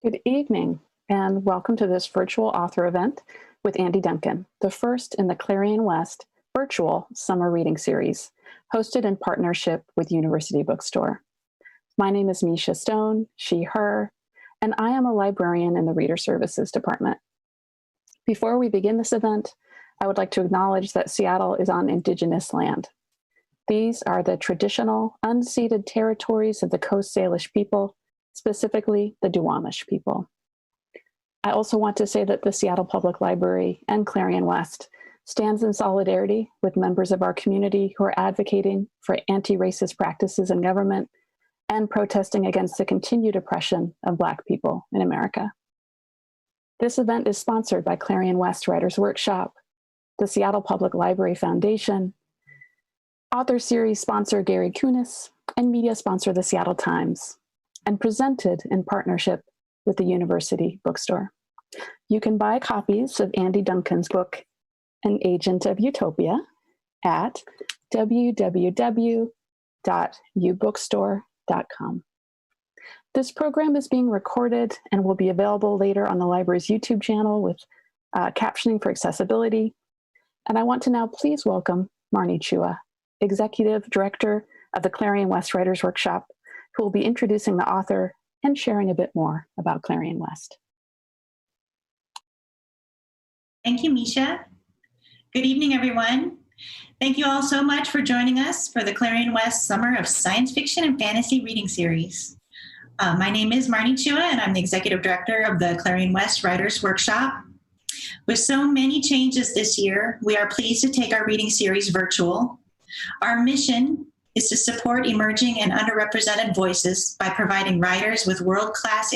Good evening, and welcome to this virtual author event with Andy Duncan, the first in the Clarion West virtual summer reading series, hosted in partnership with University Bookstore. My name is Misha Stone, she, her, and I am a librarian in the Reader Services Department. Before we begin this event, I would like to acknowledge that Seattle is on Indigenous land. These are the traditional, unceded territories of the Coast Salish people, specifically the Duwamish people. I also want to say that the Seattle Public Library and Clarion West stands in solidarity with members of our community who are advocating for anti-racist practices in government and protesting against the continued oppression of Black people in America. This event is sponsored by Clarion West Writers Workshop, the Seattle Public Library Foundation, author series sponsor Gary Kunis, and media sponsor the Seattle Times, and presented in partnership with the University Bookstore. You can buy copies of Andy Duncan's book, An Agent of Utopia, at www.ubookstore.com. This program is being recorded and will be available later on the library's YouTube channel with captioning for accessibility. And I want to now please welcome Marnie Chua, Executive Director of the Clarion West Writers Workshop, who will be introducing the author and sharing a bit more about Clarion West. Thank you, Misha. Good evening, everyone. Thank you all so much for joining us for the Clarion West Summer of Science Fiction and Fantasy Reading Series. My name is Marnie Chua, and I'm the Executive Director of the Clarion West Writers Workshop. With so many changes this year, we are pleased to take our reading series virtual. Our mission is to support emerging and underrepresented voices by providing writers with world-class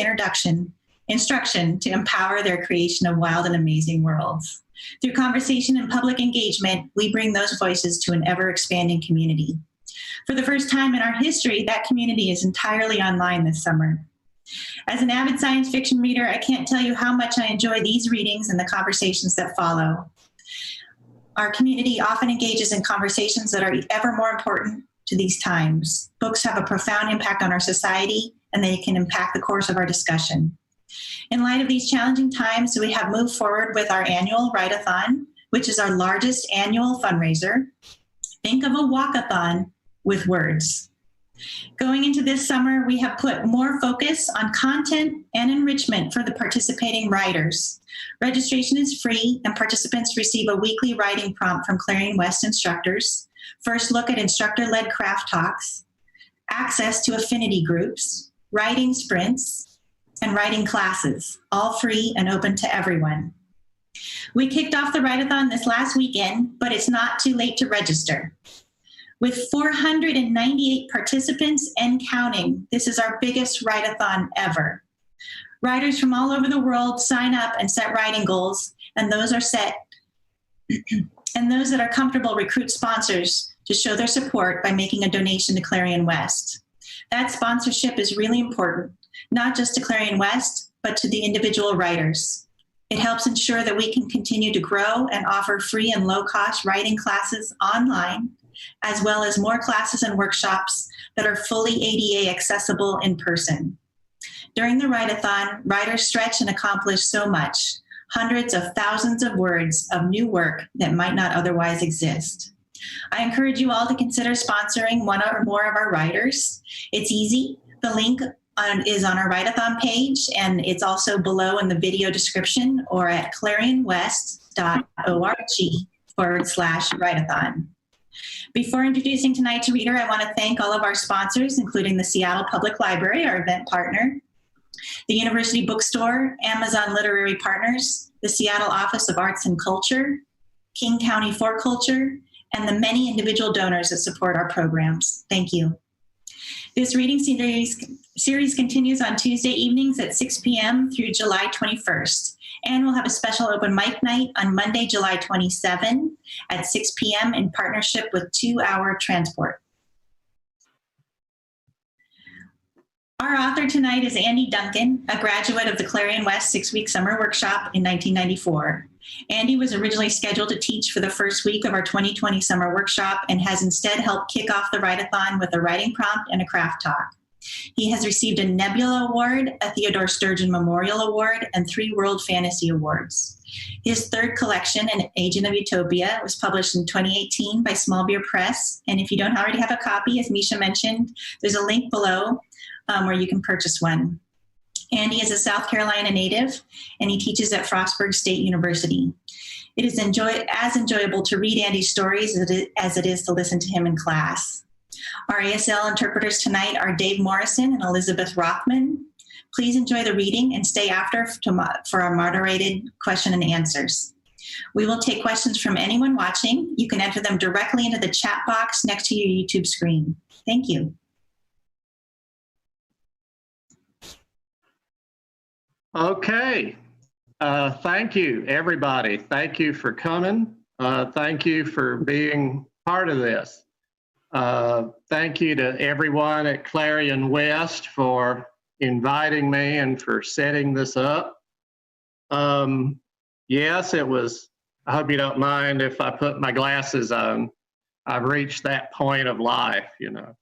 instruction to empower their creation of wild and amazing worlds. Through conversation and public engagement, we bring those voices to an ever-expanding community. For the first time in our history, that community is entirely online this summer. As an avid science fiction reader, I can't tell you how much I enjoy these readings and the conversations that follow. Our community often engages in conversations that are ever more important to these times. Books have a profound impact on our society, and they can impact the course of our discussion. In light of these challenging times, we have moved forward with our annual write-a-thon, which is our largest annual fundraiser. Think of a walk-a-thon with words. Going into this summer, we have put more focus on content and enrichment for the participating writers. Registration is free, and participants receive a weekly writing prompt from Clarion West instructors, first look at instructor-led craft talks, access to affinity groups, writing sprints, and writing classes, all free and open to everyone. We kicked off the write-a-thon this last weekend, but it's not too late to register. With 498 participants and counting, this is our biggest write-a-thon ever. Writers from all over the world sign up and set writing goals, and those that are comfortable recruit sponsors to show their support by making a donation to Clarion West. That sponsorship is really important, not just to Clarion West, but to the individual writers. It helps ensure that we can continue to grow and offer free and low-cost writing classes online, as well as more classes and workshops that are fully ADA accessible in person. During the write-a-thon, writers stretch and accomplish so much, hundreds of thousands of words of new work that might not otherwise exist. I encourage you all to consider sponsoring one or more of our writers. It's easy. The link is on our write-a-thon page, and it's also below in the video description or at clarionwest.org/write-a-thon. Before introducing tonight's reader, I want to thank all of our sponsors, including the Seattle Public Library, our event partner, the University Bookstore, Amazon Literary Partners, the Seattle Office of Arts and Culture, King County for Culture, and the many individual donors that support our programs. Thank you. This reading series continues on Tuesday evenings at 6 p.m. through July 21st. And we'll have a special open mic night on Monday, July 27 at 6 p.m. in partnership with 2 Hour Transport. Our author tonight is Andy Duncan, a graduate of the Clarion West 6-week summer workshop in 1994. Andy was originally scheduled to teach for the first week of our 2020 summer workshop and has instead helped kick off the write-a-thon with a writing prompt and a craft talk. He has received a Nebula Award, a Theodore Sturgeon Memorial Award, and 3 World Fantasy Awards. His third collection, An Agent of Utopia, was published in 2018 by Small Beer Press. And if you don't already have a copy, as Misha mentioned, there's a link below where you can purchase one. Andy is a South Carolina native, and he teaches at Frostburg State University. It is as enjoyable to read Andy's stories as it is to listen to him in class. Our ASL interpreters tonight are Dave Morrison and Elizabeth Rothman. Please enjoy the reading and stay after for our moderated question and answers. We will take questions from anyone watching. You can enter them directly into the chat box next to your YouTube screen. Thank you. Okay. Thank you, everybody. Thank you for coming. Thank you for being part of this. Thank you to everyone at Clarion West for inviting me and for setting this up. Yes, it was, I hope you don't mind if I put my glasses on. I've reached that point of life, you know.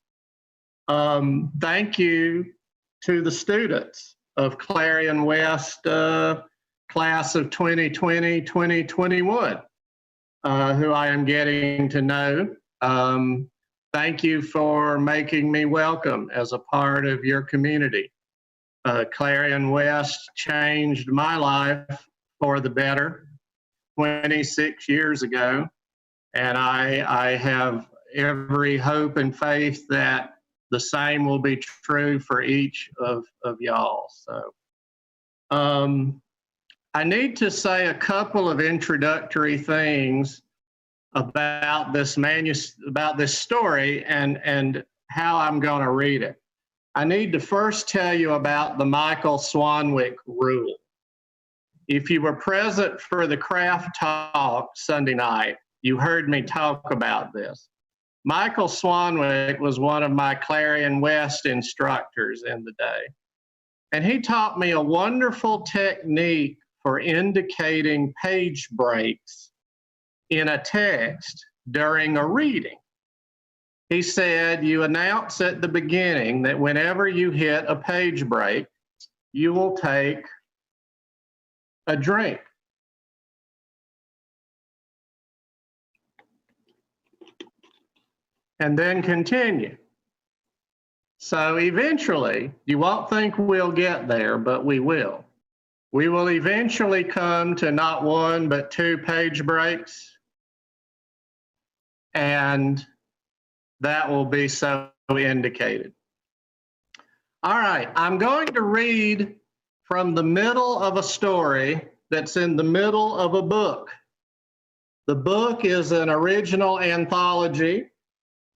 Thank you to the students of Clarion West class of 2020, 2021, who I am getting to know. Thank you for making me welcome as a part of your community. Clarion West changed my life for the better 26 years ago, and I have every hope and faith that the same will be true for each of y'all. So I need to say a couple of introductory things about this story and how I'm going to read it. I need to first tell you about the Michael Swanwick rule. If you were present for the craft talk Sunday night, you heard me talk about this. Michael Swanwick was one of my Clarion West instructors in the day, and he taught me a wonderful technique for indicating page breaks in a text during a reading. He said, you announce at the beginning that whenever you hit a page break, you will take a drink. And then continue. So eventually, you won't think we'll get there, but we will. We will eventually come to not 1, but 2 page breaks. And that will be so indicated. All right, I'm going to read from the middle of a story that's in the middle of a book. The book is an original anthology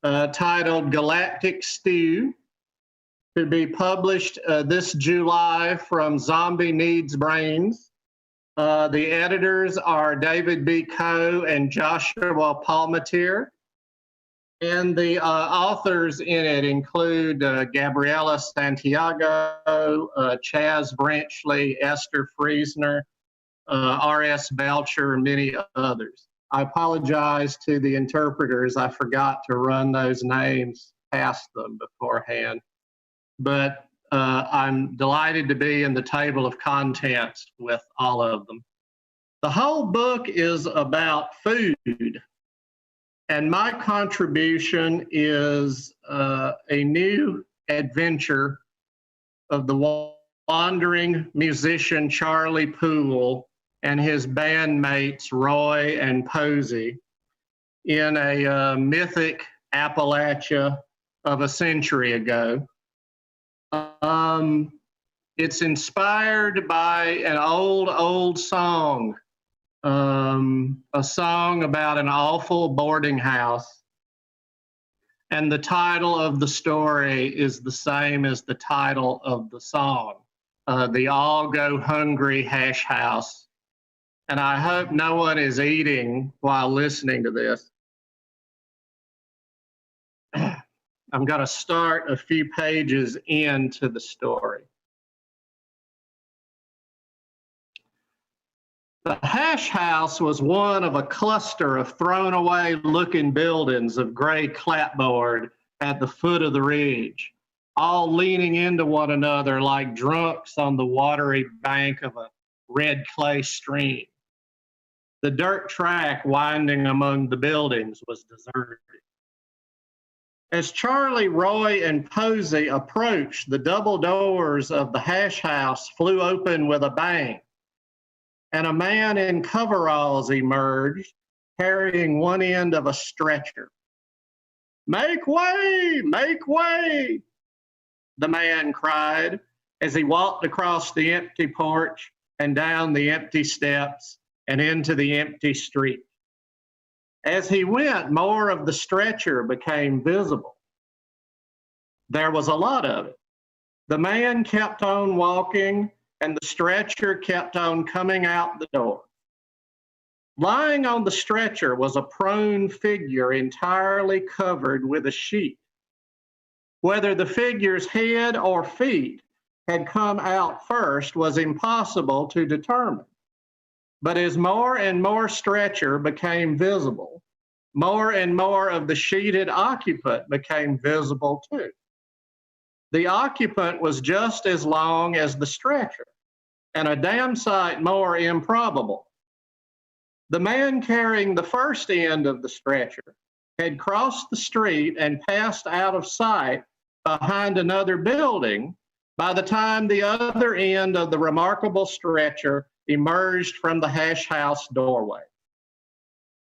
titled Galactic Stew, to be published this July from Zombie Needs Brains. The editors are David B. Coe and Joshua Palmatier. And the authors in it include Gabriela Santiago, Chaz Brenchley, Esther Friesner, R.S. Belcher, and many others. I apologize to the interpreters. I forgot to run those names past them beforehand. But I'm delighted to be in the table of contents with all of them. The whole book is about food, and my contribution is a new adventure of the wandering musician Charlie Poole and his bandmates Roy and Posey in a mythic Appalachia of a century ago. It's inspired by an old song, a song about an awful boarding house. And the title of the story is the same as the title of the song, The All Go Hungry Hash House. And I hope no one is eating while listening to this. I'm going to start a few pages into the story. The hash house was one of a cluster of thrown-away looking buildings of gray clapboard at the foot of the ridge. all leaning into one another like drunks on the watery bank of a red clay stream. The dirt track winding among the buildings was deserted. As Charlie, Roy, and Posey approached, the double doors of the hash house flew open with a bang, and a man in coveralls emerged, carrying one end of a stretcher. "Make way! Make way!" the man cried as he walked across the empty porch and down the empty steps and into the empty street. As he went, more of the stretcher became visible. There was a lot of it. The man kept on walking, and the stretcher kept on coming out the door. Lying on the stretcher was a prone figure entirely covered with a sheet. Whether the figure's head or feet had come out first was impossible to determine. But as more and more stretcher became visible, more and more of the sheeted occupant became visible too. The occupant was just as long as the stretcher, and a damn sight more improbable. The man carrying the first end of the stretcher had crossed the street and passed out of sight behind another building by the time the other end of the remarkable stretcher emerged from the hash house doorway.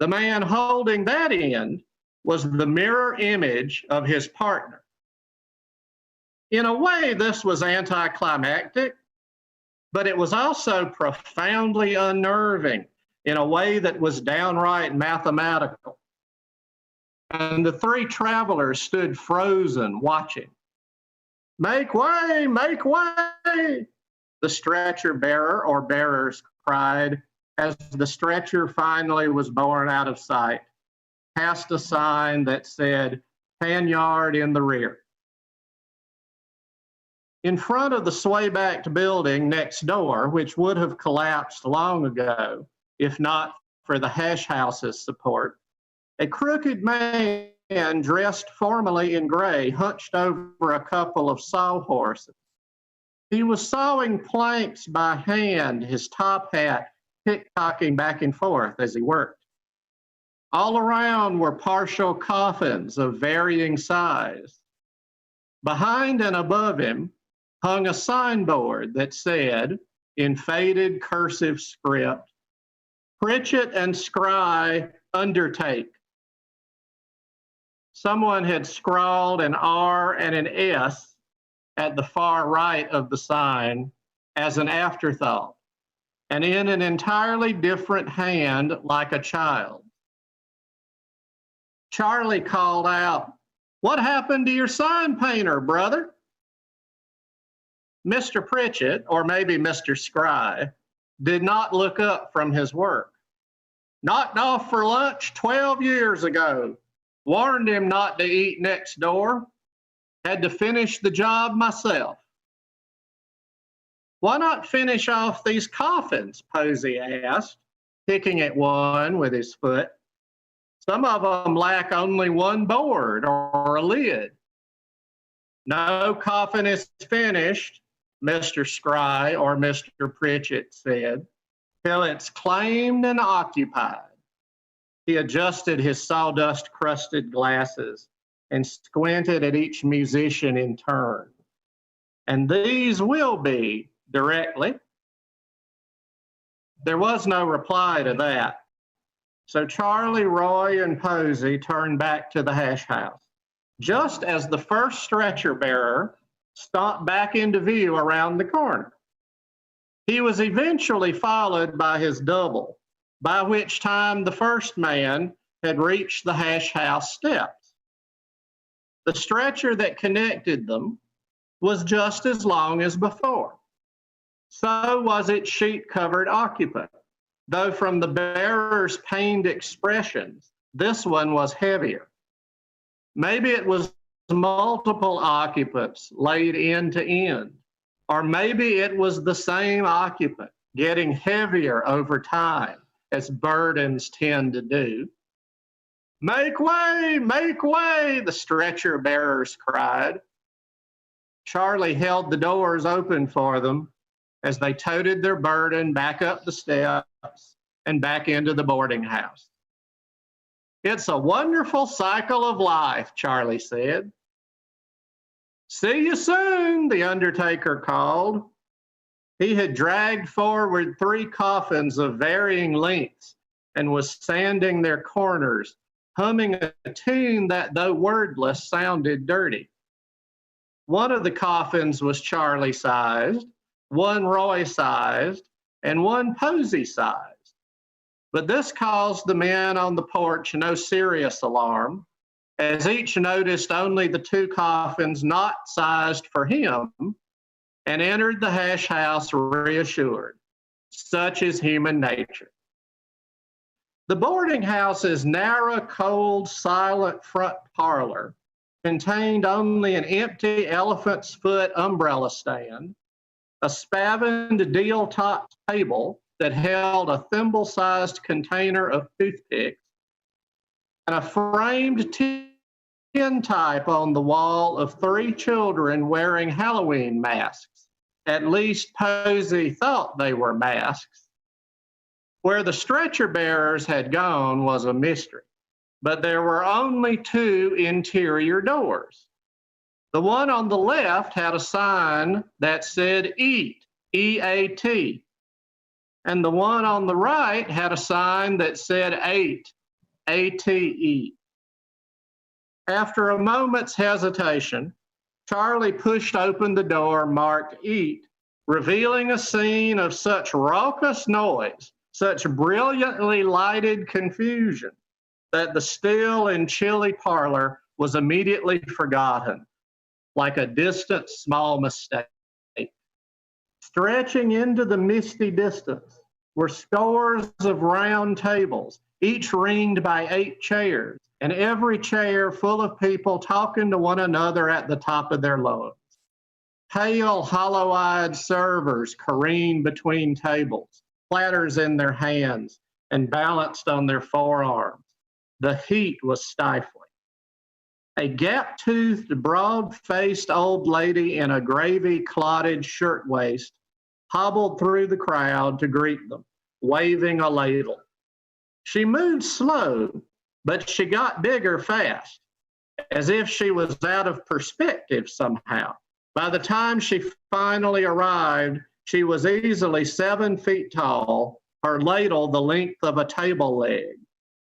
The man holding that end was the mirror image of his partner. In a way, this was anticlimactic, but it was also profoundly unnerving in a way that was downright mathematical. And the three travelers stood frozen, watching. "Make way, make way!" the stretcher bearer or bearers cried as the stretcher finally was borne out of sight, past a sign that said, "Tan yard in the rear." In front of the sway-backed building next door, which would have collapsed long ago, if not for the hash house's support, a crooked man dressed formally in gray hunched over a couple of sawhorses. He was sawing planks by hand, his top hat tick-tocking back and forth as he worked. All around were partial coffins of varying size. Behind and above him hung a signboard that said, in faded cursive script, "Pritchett and Scry undertake." Someone had scrawled an R and an S at the far right of the sign as an afterthought, and in an entirely different hand like a child. Charlie called out, "What happened to your sign painter, brother?" Mr. Pritchett, or maybe Mr. Scry, did not look up from his work. "Knocked off for lunch 12 years ago. Warned him not to eat next door. Had to finish the job myself." "Why not finish off these coffins?" Posey asked, picking at one with his foot. "Some of them lack only one board or a lid." "No coffin is finished," Mr. Scry or Mr. Pritchett said, "till it's claimed and occupied." He adjusted his sawdust-crusted glasses and squinted at each musician in turn. "And these will be directly." There was no reply to that. So Charlie, Roy, and Posey turned back to the hash house, just as the first stretcher bearer stomped back into view around the corner. He was eventually followed by his double, by which time the first man had reached the hash house steps. The stretcher that connected them was just as long as before. So was its sheet-covered occupant, though from the bearer's pained expressions, this one was heavier. Maybe it was multiple occupants laid end to end, or maybe it was the same occupant getting heavier over time, as burdens tend to do. "Make way, the stretcher bearers cried. Charlie held the doors open for them as they toted their burden back up the steps and back into the boarding house. "It's a wonderful cycle of life," Charlie said. "See you soon," the undertaker called. He had dragged forward 3 coffins of varying lengths and was sanding their corners, humming a tune that, though wordless, sounded dirty. One of the coffins was Charlie-sized, one Roy-sized, and one Posey-sized. But this caused the men on the porch no serious alarm, as each noticed only the 2 coffins not sized for him, and entered the hash house reassured. Such is human nature. The boarding house's narrow, cold, silent front parlor contained only an empty elephant's foot umbrella stand, a spavined deal-topped table that held a thimble-sized container of toothpicks, and a framed tin type on the wall of 3 children wearing Halloween masks. At least Posey thought they were masks. Where the stretcher bearers had gone was a mystery, but there were only 2 interior doors. The one on the left had a sign that said "Eat," E-A-T, and the one on the right had a sign that said "Ate," A-T-E. After a moment's hesitation, Charlie pushed open the door marked "Eat," revealing a scene of such raucous noise, such brilliantly lighted confusion, that the still and chilly parlor was immediately forgotten, like a distant small mistake. Stretching into the misty distance were scores of round tables, each ringed by 8 chairs, and every chair full of people talking to one another at the top of their lungs. Pale, hollow-eyed servers careened between tables, platters in their hands and balanced on their forearms. The heat was stifling. A gap-toothed, broad-faced old lady in a gravy-clotted shirtwaist hobbled through the crowd to greet them, waving a ladle. She moved slow, but she got bigger fast, as if she was out of perspective somehow. By the time she finally arrived, she was easily 7 feet tall, her ladle the length of a table leg.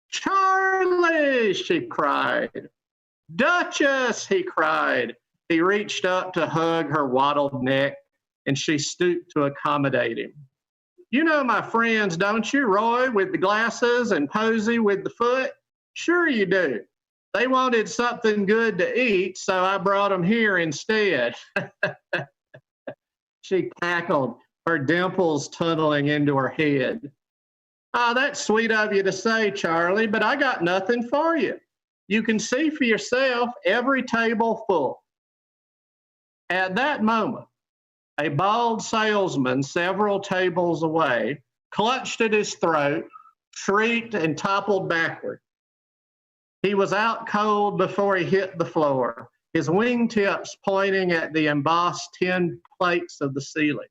"Charlie!" she cried. "Duchess!" he cried. He reached up to hug her wattled neck, and she stooped to accommodate him. "You know my friends, don't you? Roy with the glasses and Posey with the foot? Sure you do. They wanted something good to eat, so I brought them here instead." She cackled, her dimples tunneling into her head. "Oh, that's sweet of you to say, Charlie, but I got nothing for you. You can see for yourself, every table full." At that moment, a bald salesman several tables away clutched at his throat, shrieked, and toppled backward. He was out cold before he hit the floor, his wingtips pointing at the embossed tin plates of the ceiling.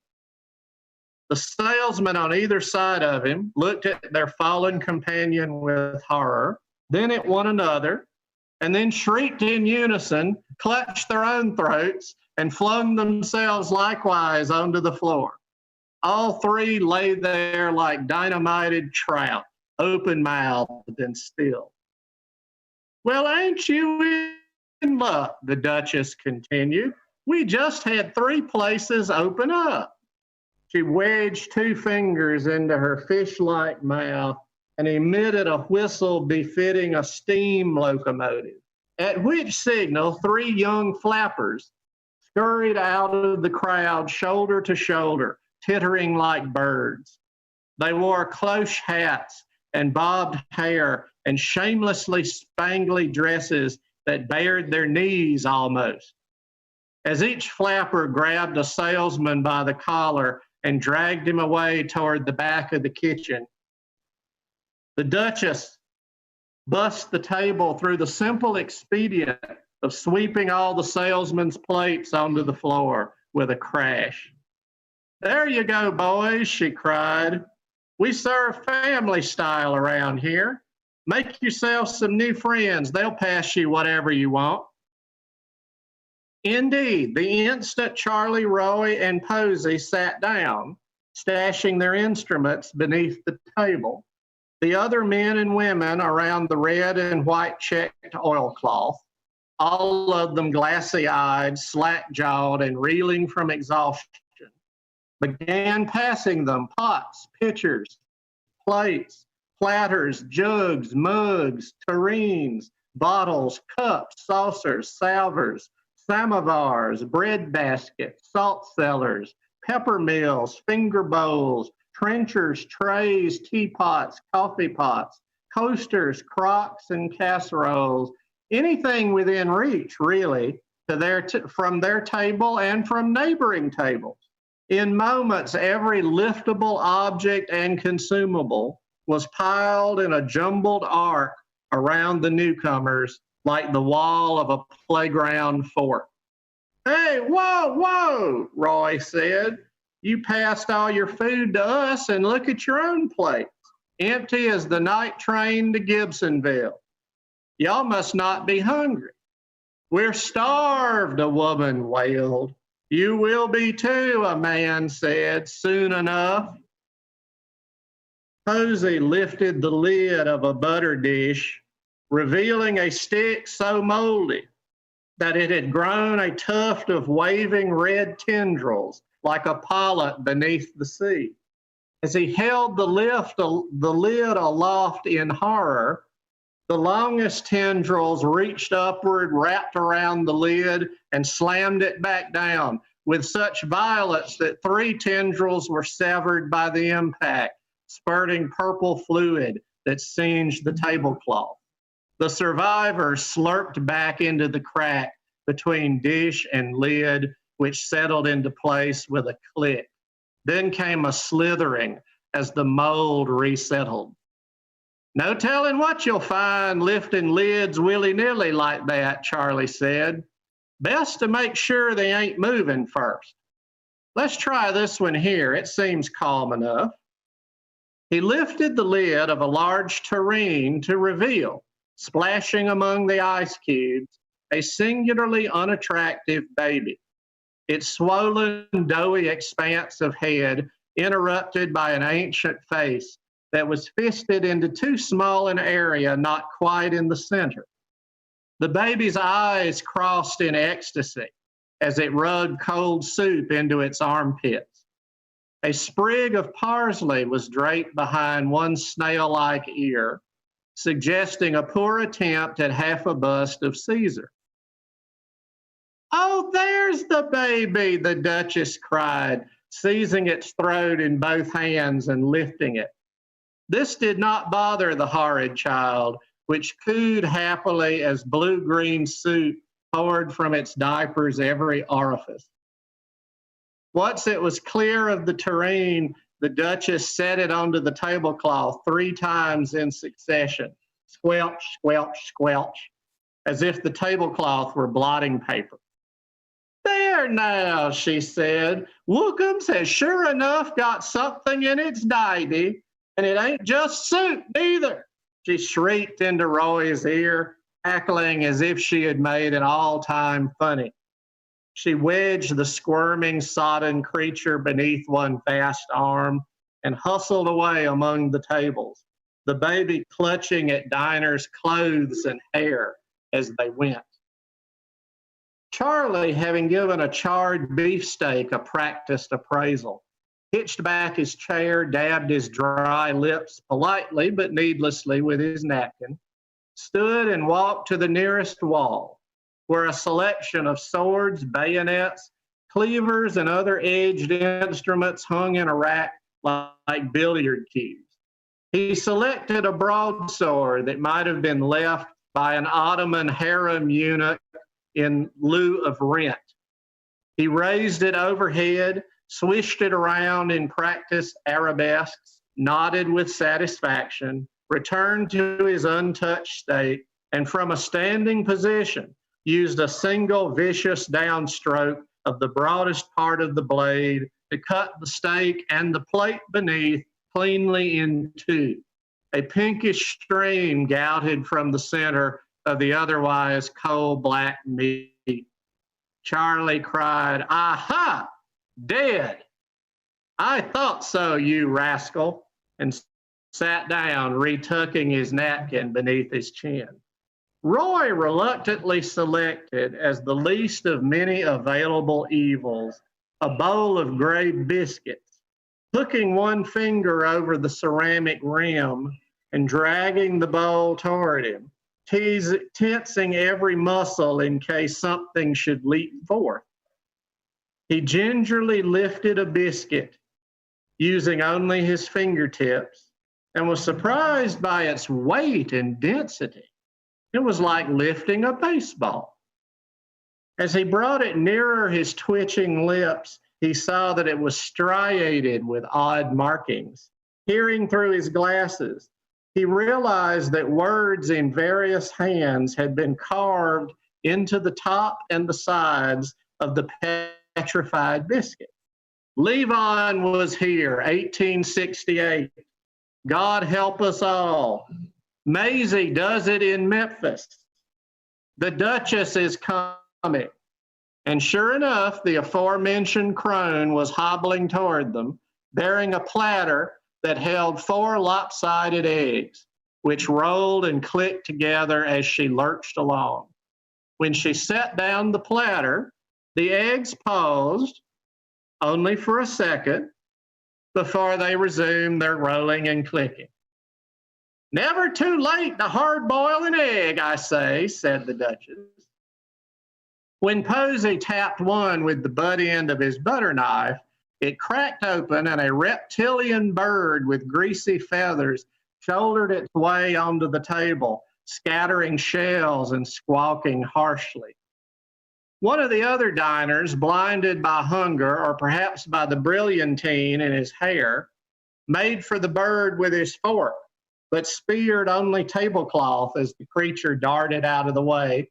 The salesmen on either side of him looked at their fallen companion with horror, then at one another, and then shrieked in unison, clutched their own throats, and flung themselves likewise onto the floor. All 3 lay there like dynamited trout, open-mouthed and still. "Well, ain't you in luck?" the Duchess continued. "We just had 3 places open up." She wedged 2 fingers into her fish-like mouth and emitted a whistle befitting a steam locomotive, at which signal 3 young flappers scurried out of the crowd shoulder to shoulder, tittering like birds. They wore cloche hats and bobbed hair and shamelessly spangly dresses that bared their knees almost. As each flapper grabbed a salesman by the collar and dragged him away toward the back of the kitchen, the Duchess bussed the table through the simple expedient of sweeping all the salesman's plates onto the floor with a crash. "There you go, boys," she cried. "We serve family style around here. Make yourself some new friends. They'll pass you whatever you want." Indeed, the instant Charlie, Roy, and Posey sat down, stashing their instruments beneath the table, the other men and women around the red and white checked oilcloth, all of them glassy-eyed, slack-jawed, and reeling from exhaustion, began passing them pots, pitchers, plates, platters, jugs, mugs, tureens, bottles, cups, saucers, salvers, samovars, bread baskets, salt cellars, pepper mills, finger bowls, trenchers, trays, teapots, coffee pots, coasters, crocks, and casseroles, anything within reach, really, from their table and from neighboring tables. In moments, every liftable object and consumable was piled in a jumbled arc around the newcomers like the wall of a playground fort. "Hey, whoa, whoa," Roy said. "You passed all your food to us, and look at your own plates, empty as the night train to Gibsonville. Y'all must not be hungry." "We're starved," a woman wailed. "You will be too," a man said, "soon enough." Posey lifted the lid of a butter dish, revealing a stick so moldy that it had grown a tuft of waving red tendrils like a polyp beneath the sea. As he held the lid aloft in horror, the longest tendrils reached upward, wrapped around the lid, and slammed it back down with such violence that 3 tendrils were severed by the impact, spurting purple fluid that singed the tablecloth. The survivor slurped back into the crack between dish and lid, which settled into place with a click. Then came a slithering as the mold resettled. "No telling what you'll find lifting lids willy-nilly like that," Charlie said. "Best to make sure they ain't moving first. Let's try this one here. It seems calm enough." He lifted the lid of a large tureen to reveal, splashing among the ice cubes, a singularly unattractive baby. Its swollen, doughy expanse of head interrupted by an ancient face that was fisted into too small an area, not quite in the center. The baby's eyes crossed in ecstasy as it rubbed cold soup into its armpits. A sprig of parsley was draped behind one snail-like ear, suggesting a poor attempt at half a bust of Caesar. "Oh, there's the baby," the Duchess cried, seizing its throat in both hands and lifting it. This did not bother the horrid child, which cooed happily as blue-green soup poured from its diaper's every orifice. Once it was clear of the tureen, the Duchess set it onto the tablecloth 3 times in succession, squelch, squelch, squelch, as if the tablecloth were blotting paper. "There now," she said, "Wookums has sure enough got something in its diety, and it ain't just soup neither." She shrieked into Roy's ear, cackling as if she had made an all-time funny. She wedged the squirming, sodden creature beneath one vast arm and hustled away among the tables, the baby clutching at diners' clothes and hair as they went. Charlie, having given a charred beefsteak a practiced appraisal, hitched back his chair, dabbed his dry lips politely but needlessly with his napkin, stood and walked to the nearest wall, where a selection of swords, bayonets, cleavers, and other edged instruments hung in a rack like billiard cues. He selected a broadsword that might have been left by an Ottoman harem eunuch in lieu of rent. He raised it overhead, swished it around in practiced arabesques, nodded with satisfaction, returned to his untouched state, and from a standing position used a single vicious downstroke of the broadest part of the blade to cut the steak and the plate beneath cleanly in two. A pinkish stream gouted from the center of the otherwise coal-black meat. Charlie cried, "Aha! Dead! I thought so, you rascal," and sat down, retucking his napkin beneath his chin. Roy reluctantly selected, as the least of many available evils, a bowl of gray biscuits, hooking one finger over the ceramic rim and dragging the bowl toward him, tensing every muscle in case something should leap forth. He gingerly lifted a biscuit, using only his fingertips, and was surprised by its weight and density. It was like lifting a baseball. As he brought it nearer his twitching lips, he saw that it was striated with odd markings. Peering through his glasses, he realized that words in various hands had been carved into the top and the sides of the petrified biscuit. Levon was here, 1868. God help us all. Maisie does it in Memphis. The Duchess is coming. And sure enough, the aforementioned crone was hobbling toward them, bearing a platter that held 4 lopsided eggs, which rolled and clicked together as she lurched along. When she set down the platter, the eggs paused, only for a second, before they resumed their rolling and clicking. "Never too late to hard boil an egg, I say," said the Duchess. When Posey tapped one with the butt end of his butter knife, it cracked open and a reptilian bird with greasy feathers shouldered its way onto the table, scattering shells and squawking harshly. One of the other diners, blinded by hunger or perhaps by the brilliantine in his hair, made for the bird with his fork, but speared only tablecloth as the creature darted out of the way,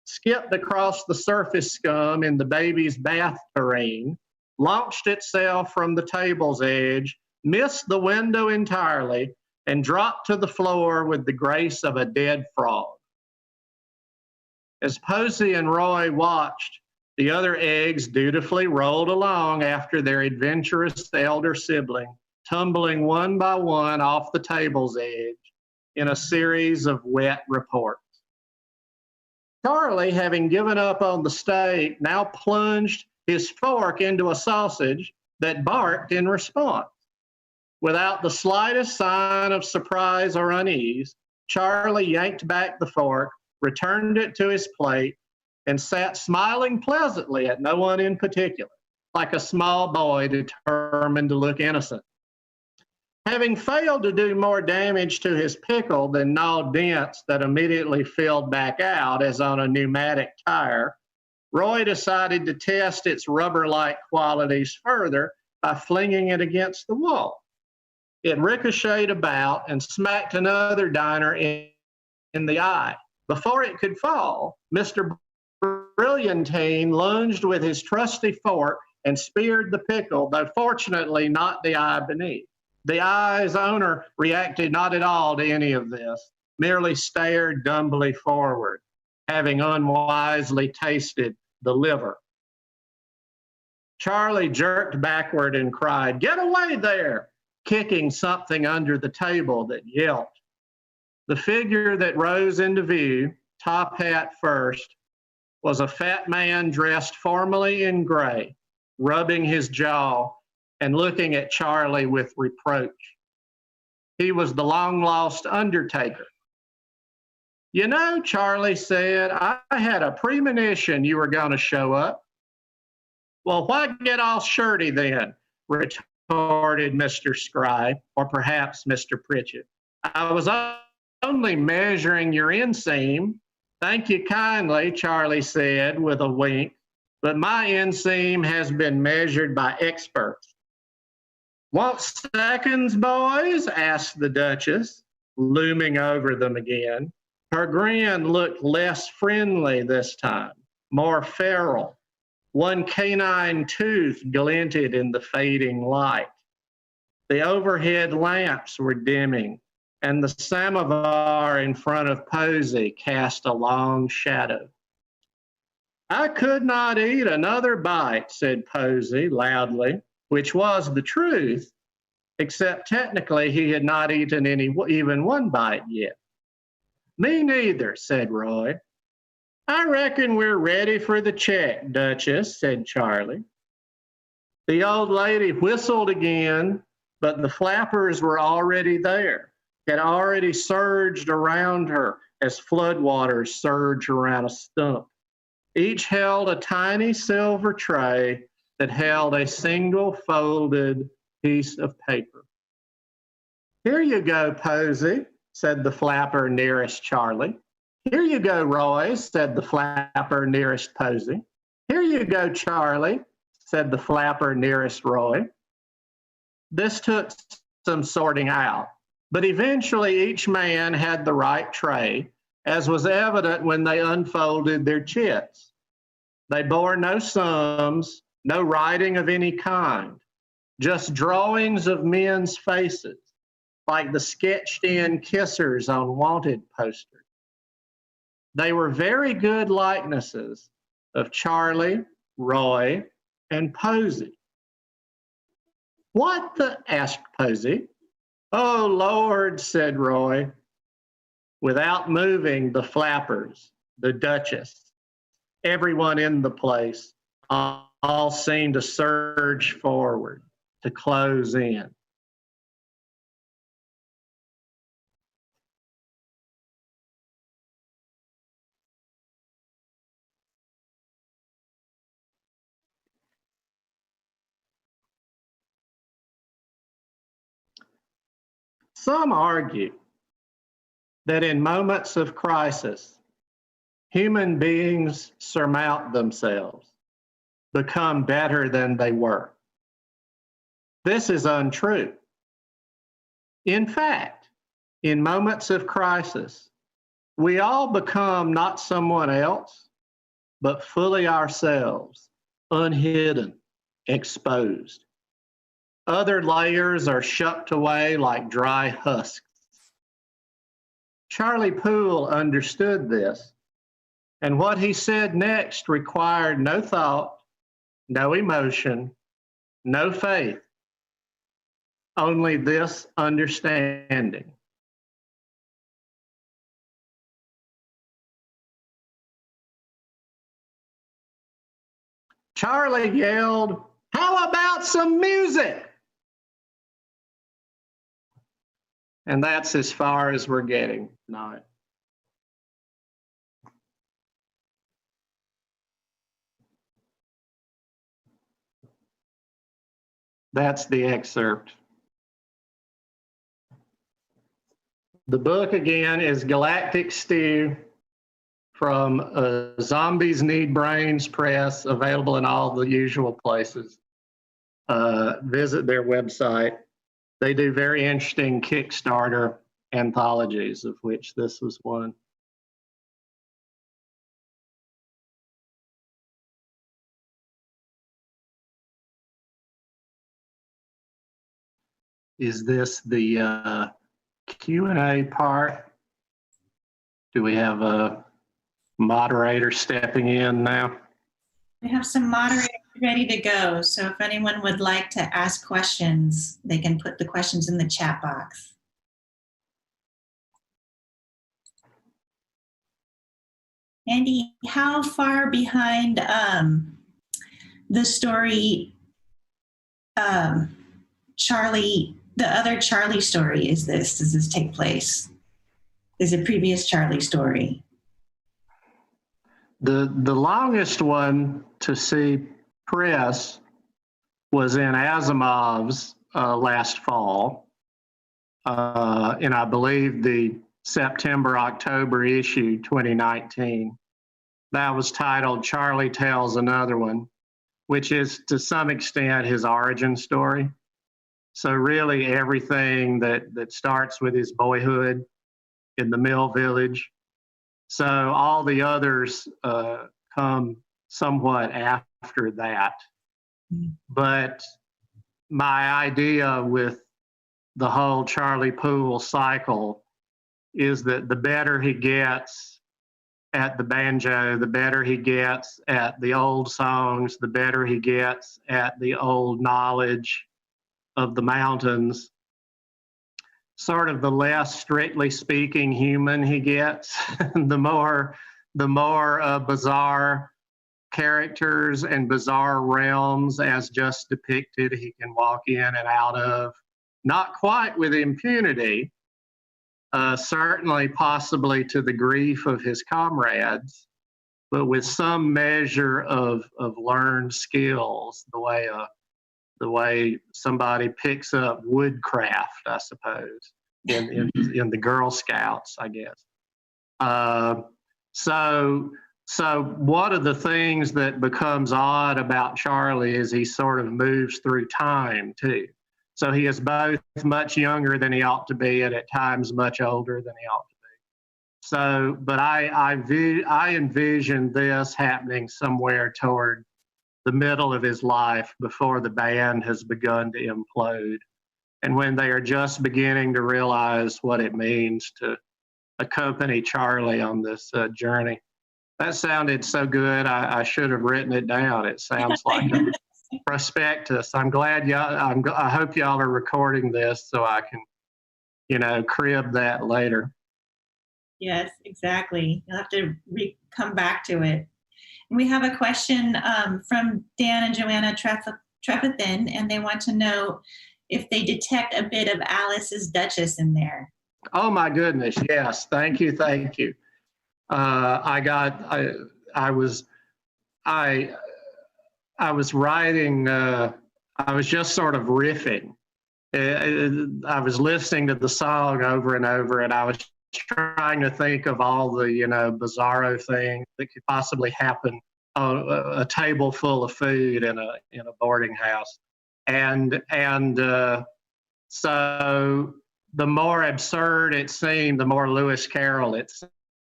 skipped across the surface scum in the baby's bath tureen, launched itself from the table's edge, missed the window entirely, and dropped to the floor with the grace of a dead frog. As Posey and Roy watched, the other eggs dutifully rolled along after their adventurous elder sibling, tumbling one by one off the table's edge in a series of wet reports. Charlie, having given up on the steak, now plunged his fork into a sausage that barked in response. Without the slightest sign of surprise or unease, Charlie yanked back the fork, returned it to his plate, and sat smiling pleasantly at no one in particular, like a small boy determined to look innocent. Having failed to do more damage to his pickle than gnaw dents that immediately filled back out as on a pneumatic tire, Roy decided to test its rubber-like qualities further by flinging it against the wall. It ricocheted about and smacked another diner in the eye. Before it could fall, Mr. Brilliantine lunged with his trusty fork and speared the pickle, though fortunately not the eye beneath. The eye's owner reacted not at all to any of this, merely stared dumbly forward, having unwisely tasted the liver. Charlie jerked backward and cried, "Get away there!" kicking something under the table that yelped. The figure that rose into view, top hat first, was a fat man dressed formally in gray, rubbing his jaw and looking at Charlie with reproach. He was the long-lost undertaker. "You know," Charlie said, "I had a premonition you were going to show up." "Well, why get all shirty then?" retorted Mr. Scribe, or perhaps Mr. Pritchett. "I was only measuring your inseam." "Thank you kindly," Charlie said with a wink, "but my inseam has been measured by experts." "Want seconds, boys?" asked the Duchess, looming over them again. Her grin looked less friendly this time, more feral. One canine tooth glinted in the fading light. The overhead lamps were dimming, and the samovar in front of Posey cast a long shadow. I could not eat another bite, said Posey loudly, which was the truth, except technically he had not eaten even one bite yet. Me neither, said Roy. I reckon we're ready for the check, Duchess, said Charlie. The old lady whistled again, but the flappers were already there, had already surged around her as floodwaters surge around a stump. Each held a tiny silver tray that held a single folded piece of paper. Here you go, Posey, said the flapper nearest Charlie. Here you go, Roy, said the flapper nearest Posey. Here you go, Charlie, said the flapper nearest Roy. This took some sorting out, but eventually each man had the right tray, as was evident when they unfolded their chits. They bore no sums, no writing of any kind, just drawings of men's faces, like the sketched-in kissers on wanted posters. They were very good likenesses of Charlie, Roy, and Posey. What the? Asked Posey. Oh, Lord, said Roy. Without moving, the flappers, the Duchess, everyone in the place, all seemed to surge forward, to close in. Some argue that in moments of crisis, human beings surmount themselves, become better than they were. This is untrue. In fact, in moments of crisis, we all become not someone else, but fully ourselves, unhidden, exposed. Other layers are shucked away like dry husks. Charlie Poole understood this, and what he said next required no thought, no emotion, no faith, only this understanding. Charlie yelled, "How about some music?" And that's as far as we're getting tonight. That's the excerpt. The book again is Galactic Stew from Zombies Need Brains Press, available in all the usual places. Visit their website. They do very interesting Kickstarter anthologies, of which this was one. Is this the Q&A part? Do we have a moderator stepping in now? We have some moderators ready to go. So if anyone would like to ask questions, they can put the questions in the chat box. Andy, how far behind the story, Charlie, the other Charlie story is this? Does this take place? Is a previous Charlie story? The longest one to see press was in Asimov's last fall, and I believe the September-October issue 2019. That was titled Charlie Tells Another One, which is to some extent his origin story. So really everything that starts with his boyhood in the mill village So all the others come somewhat after that. But my idea with the whole Charlie Poole cycle is that the better he gets at the banjo, the better he gets at the old songs, the better he gets at the old knowledge of the mountains, sort of the less strictly speaking human he gets, the more bizarre characters and bizarre realms as just depicted he can walk in and out of, not quite with impunity, certainly possibly to the grief of his comrades, but with some measure of learned skills, the way somebody picks up woodcraft, I suppose, in the Girl Scouts, I guess. So one of the things that becomes odd about Charlie is he sort of moves through time too. So he is both much younger than he ought to be and at times much older than he ought to be. So, but I envision this happening somewhere toward the middle of his life before the band has begun to implode, and when they are just beginning to realize what it means to accompany Charlie on this journey. That sounded so good, I should have written it down. It sounds like a prospectus. I'm glad y'all, I hope y'all are recording this so I can, crib that later. Yes, exactly. You'll have to come back to it. And we have a question from Dan and Joanna Trefethen, and they want to know if they detect a bit of Alice's Duchess in there. Oh my goodness, yes. Thank you. I was writing, I was just sort of riffing. I was listening to the song over and over, and I was trying to think of all the, bizarro things that could possibly happen on a table full of food in a boarding house. And so the more absurd it seemed, the more Lewis Carroll it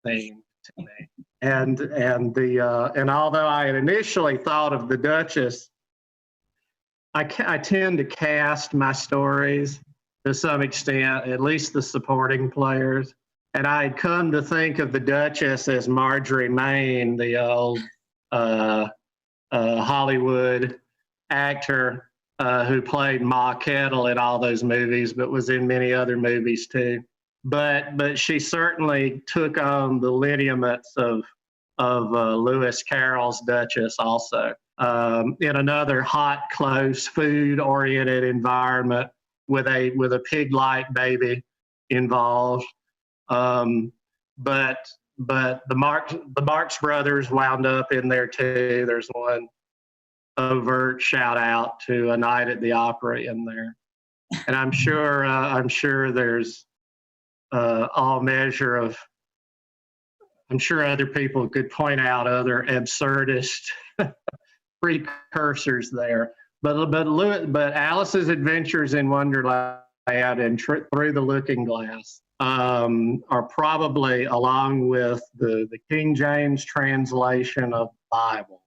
seemed to me. And although I had initially thought of the Duchess, I tend to cast my stories to some extent, at least the supporting players. And I had come to think of the Duchess as Marjorie Main, the old Hollywood actor who played Ma Kettle in all those movies, but was in many other movies too. But she certainly took on the lineaments of Lewis Carroll's Duchess also, in another hot, close, food-oriented environment with a pig-like baby involved. But the Marx Brothers wound up in there too. There's one overt shout out to A Night at the Opera in there, and I'm sure there's all measure of. I'm sure other people could point out other absurdist precursors there, but Alice's Adventures in Wonderland and Through the Looking Glass are probably, along with the King James translation of the Bible,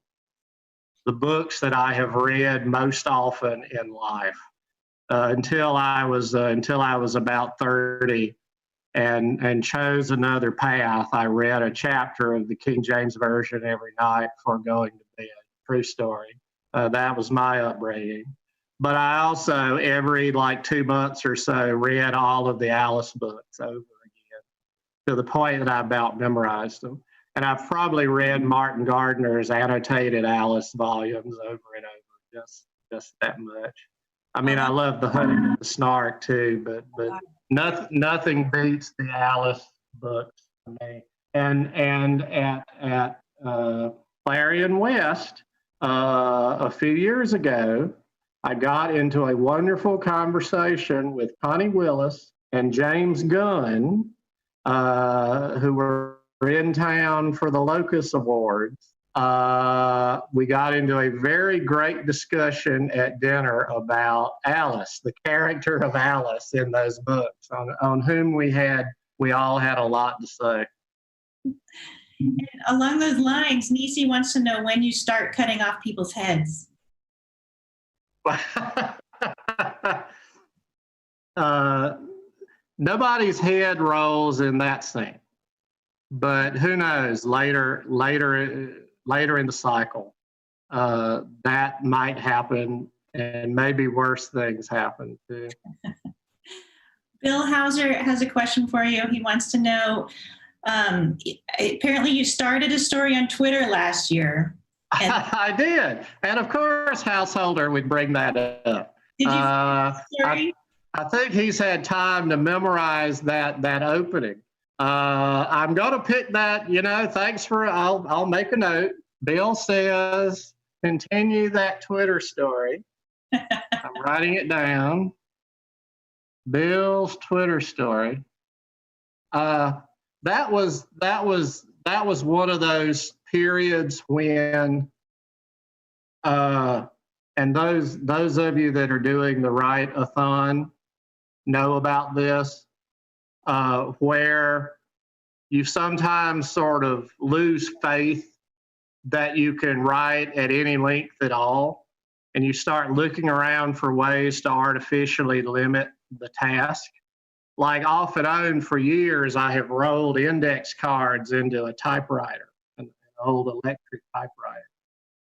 the books that I have read most often in life until I was about 30. And chose another path. I read a chapter of the King James Version every night before going to bed. True story. That was my upbringing. But I also, every 2 months or so, read all of the Alice books over again to the point that I about memorized them. And I've probably read Martin Gardner's annotated Alice volumes over and over, just that much. I mean, I love The Honey and the Snark too, but nothing beats the Alice books to me. And at Clarion West a few years ago, I got into a wonderful conversation with Connie Willis and James Gunn, who were in town for the Locus Awards. We got into a very great discussion at dinner about Alice, the character of Alice in those books, on whom we all had a lot to say. And along those lines, Nisi wants to know when you start cutting off people's heads. Nobody's head rolls in that scene, but who knows? Later in the cycle, that might happen, and maybe worse things happen too. Bill Hauser has a question for you. He wants to know. Apparently, you started a story on Twitter last year. And I did, and of course, Householder would bring that up. Did you finish the story? I think he's had time to memorize that opening. I'm going to pick that. Thanks for. I'll make a note. Bill says, continue that Twitter story. I'm writing it down. Bill's Twitter story. That was one of those periods when, and those of you that are doing the write-a-thon know about this, where you sometimes sort of lose faith that you can write at any length at all, and you start looking around for ways to artificially limit the task. Like off and on for years, I have rolled index cards into a typewriter, an old electric typewriter,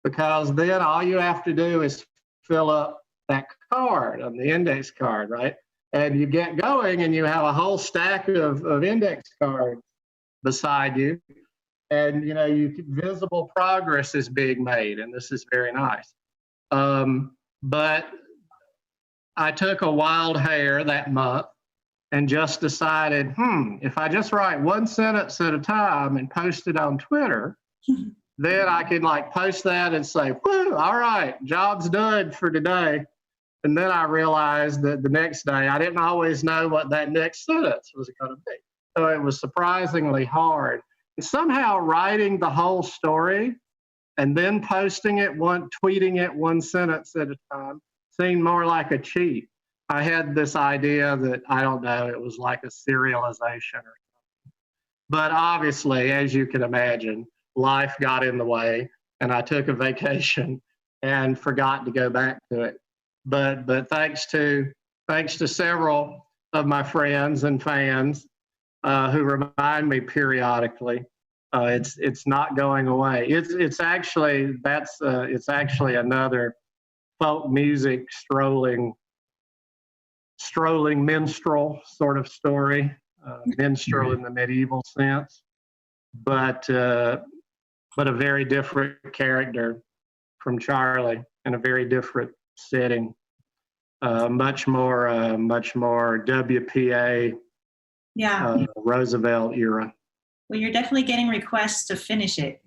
because then all you have to do is fill up that card on the index card, right? And you get going and you have a whole stack of index cards beside you. And, visible progress is being made, and this is very nice. But I took a wild hair that month and just decided, if I just write one sentence at a time and post it on Twitter, then I can post that and say, whoo, all right, job's done for today. And then I realized that the next day I didn't always know what that next sentence was going to be. So it was surprisingly hard. And somehow writing the whole story and then posting it, tweeting it one sentence at a time seemed more like a cheat. I had this idea that, I don't know, it was like a serialization or something. But obviously, as you can imagine, life got in the way, and I took a vacation and forgot to go back to it. But thanks to several of my friends and fans who remind me periodically, it's not going away. It's actually another folk music strolling minstrel sort of story, minstrel in the medieval sense, but a very different character from Charlie in a very different setting, much more WPA, Roosevelt era. Well, you're definitely getting requests to finish it.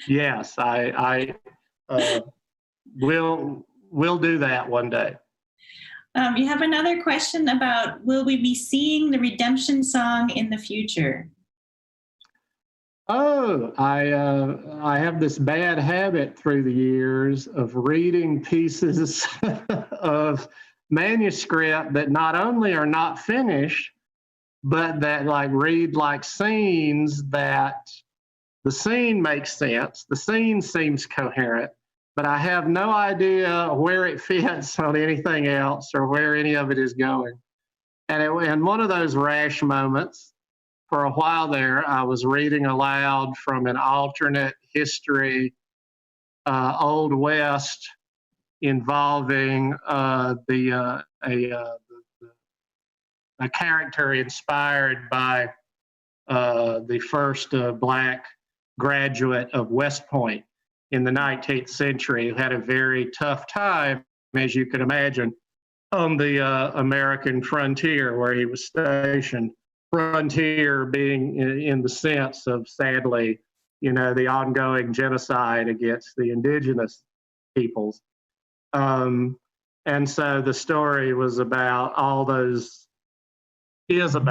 Yes, I will do that one day. You have another question about, will we be seeing the redemption song in the future? Oh, I have this bad habit through the years of reading pieces of manuscript that not only are not finished, but that read scenes that the scene makes sense, the scene seems coherent, but I have no idea where it fits on anything else or where any of it is going. And one of those rash moments, for a while there, I was reading aloud from an alternate history, Old West, involving a character inspired by the first Black graduate of West Point in the 19th century, who had a very tough time, as you can imagine, on the American frontier where he was stationed. Frontier being in the sense of, sadly, the ongoing genocide against the indigenous peoples. And so the story was about all those racial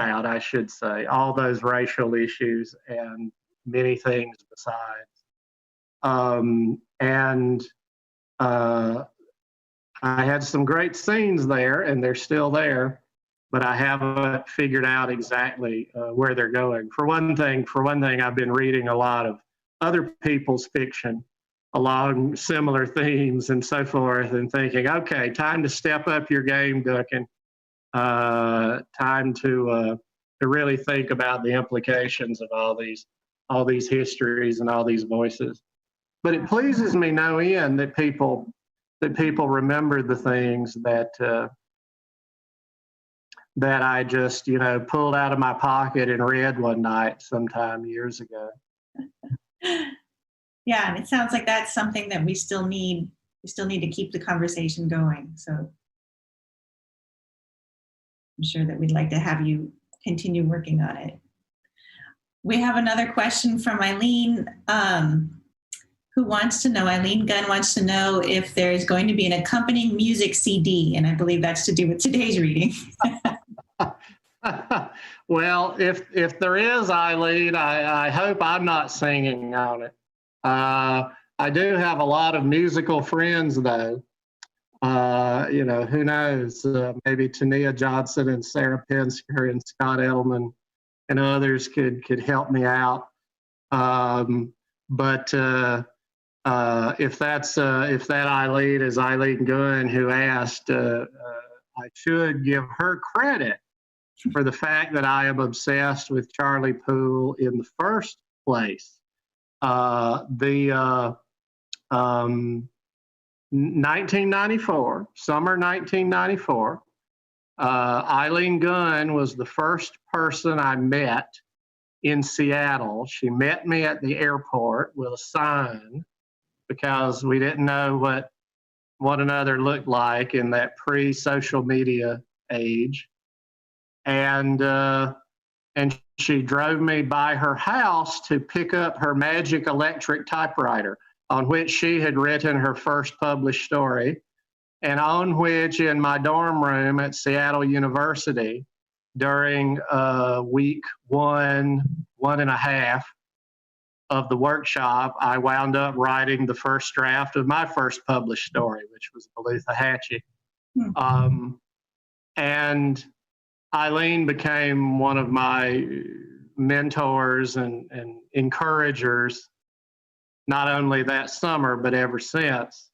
issues and many things besides. I had some great scenes there, and they're still there. but I haven't figured out exactly where they're going. For one thing, I've been reading a lot of other people's fiction along similar themes and so forth, and thinking, okay, time to step up your game, Duncan. Time to really think about the implications of all these histories and all these voices. But it pleases me no end that people remember the things that I just, pulled out of my pocket and read one night sometime years ago. Yeah, and it sounds like that's something that we still need. We still need to keep the conversation going. So I'm sure that we'd like to have you continue working on it. We have another question from Eileen, who wants to know, Eileen Gunn wants to know if there's going to be an accompanying music CD, and I believe that's to do with today's reading. Well, if there is, Eileen, I hope I'm not singing on it. I do have a lot of musical friends, though. Who knows? Maybe Tania Johnson and Sarah Pensker and Scott Edelman and others could help me out. But if that Eileen is Eileen Gunn who asked, I should give her credit for the fact that I am obsessed with Charlie Poole in the first place. 1994, summer 1994, Eileen Gunn was the first person I met in Seattle. She met me at the airport with a sign because we didn't know what one another looked like in that pre-social media age. And she drove me by her house to pick up her magic electric typewriter, on which she had written her first published story, and on which in my dorm room at Seattle University during week one and a half of the workshop, I wound up writing the first draft of my first published story, which was Belutha Hatchie. And Eileen became one of my mentors and encouragers, not only that summer, but ever since,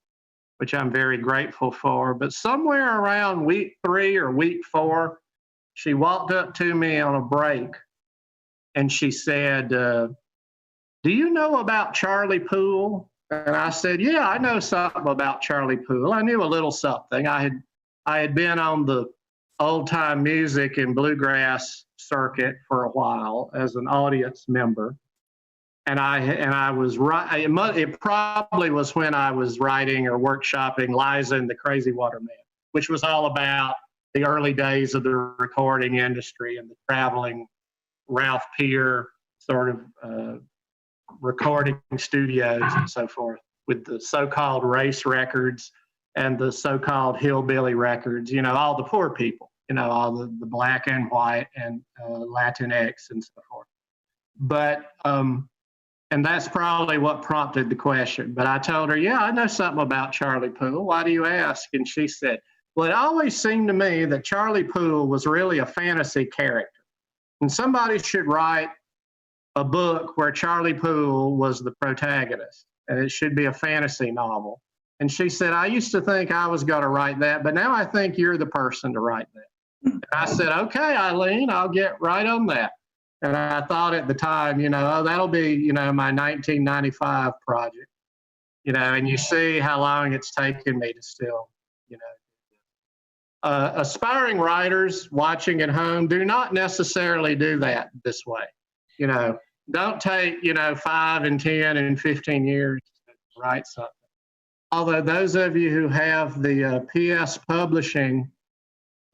which I'm very grateful for. But somewhere around week 3 or week 4, she walked up to me on a break and she said, do you know about Charlie Poole? And I said, yeah, I know something about Charlie Poole. I knew a little something. I had been on the old-time music and bluegrass circuit for a while as an audience member. And I was right. It probably was when I was writing or workshopping Liza and the Crazy Water Man, which was all about the early days of the recording industry and the traveling Ralph Peer sort of recording studios and so forth, with the so-called race records and the so-called hillbilly records. All the poor people. All the black and white and Latinx and so forth. But and that's probably what prompted the question. But I told her, yeah, I know something about Charlie Poole. Why do you ask? And she said, well, it always seemed to me that Charlie Poole was really a fantasy character. And somebody should write a book where Charlie Poole was the protagonist. And it should be a fantasy novel. And she said, I used to think I was going to write that, but now I think you're the person to write that. And I said, okay, Eileen, I'll get right on that. And I thought at the time, that'll be, my 1995 project, and you see how long it's taken me to still, aspiring writers watching at home do not necessarily do that this way. Don't take, 5 and 10 and 15 years to write something. Although those of you who have the PS Publishing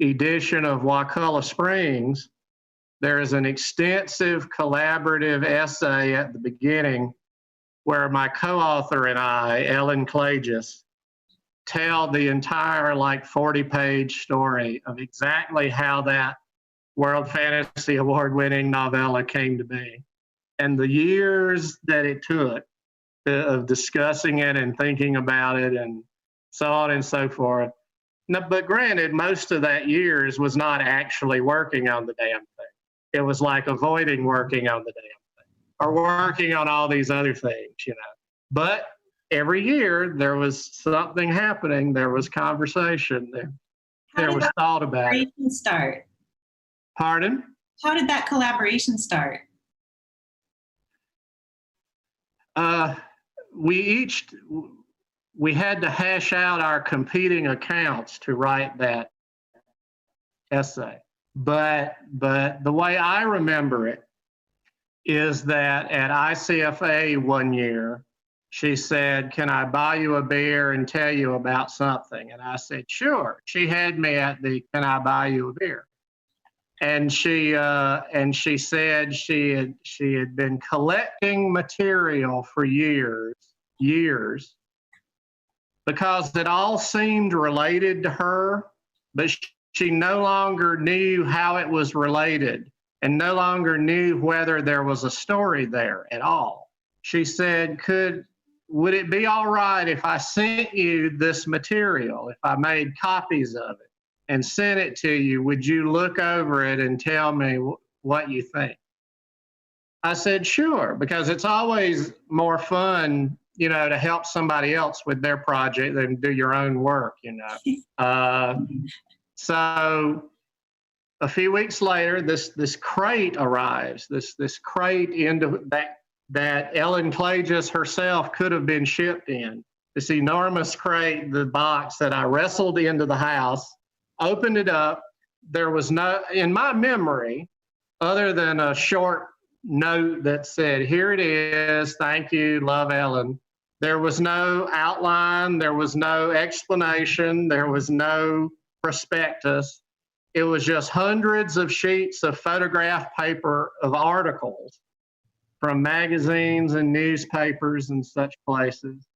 edition of Wakulla Springs, there is an extensive collaborative essay at the beginning where my co-author and I, Ellen Klages, tell the entire 40-page story of exactly how that World Fantasy Award-winning novella came to be, and the years that it took of discussing it and thinking about it and so on and so forth. No, but granted, most of that years was not actually working on the damn thing. It was like avoiding working on the damn thing or working on all these other things, you know. But every year there was something happening. There was conversation. There was thought about it. Collaboration start? Pardon? How did that collaboration start? We had to hash out our competing accounts to write that essay. But the way I remember it is that at ICFA one year, she said, "Can I buy you a beer and tell you about something?" And I said, "Sure." She had me at the "Can I buy you a beer?" And she said she had been collecting material for years, because it all seemed related to her, but she no longer knew how it was related and no longer knew whether there was a story there at all. She said, would it be all right if I sent you this material, if I made copies of it and sent it to you? Would you look over it and tell me what you think? I said, sure, because it's always more fun, you know, to help somebody else with their project than do your own work, you know. So a few weeks later, this crate arrives, this crate into that Ellen Klages herself could have been shipped in. This enormous crate, the box that I wrestled into the house, opened it up. There was no, in my memory, other than a short note that said, "Here it is, thank you, love, Ellen." There was no outline, there was no explanation, there was no prospectus. It was just hundreds of sheets of photograph paper of articles from magazines and newspapers and such places.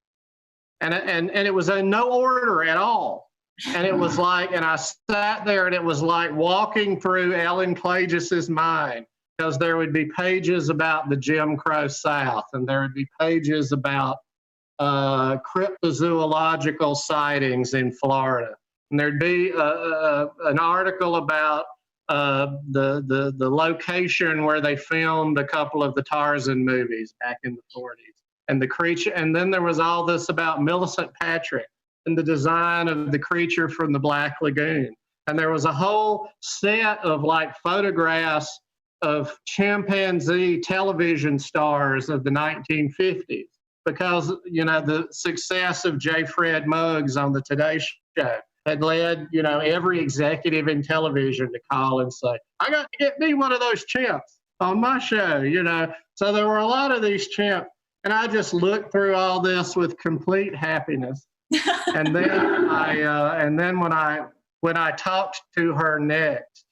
And it was in no order at all. And it was like, and I sat there and it was like walking through Ellen Klages' mind, because there would be pages about the Jim Crow South, and there would be pages about cryptozoological sightings in Florida. And there'd be an article about the location where they filmed a couple of the Tarzan movies back in the 40s, and the creature. And then there was all this about Millicent Patrick and the design of the creature from the Black Lagoon. And there was a whole set of like photographs of chimpanzee television stars of the 1950s, because, you know, the success of J. Fred Muggs on the Today Show had led, you know, every executive in television to call and say, "I got to get me one of those chimps on my show," you know. So there were a lot of these chimps, and I just looked through all this with complete happiness. And then when I talked to her next,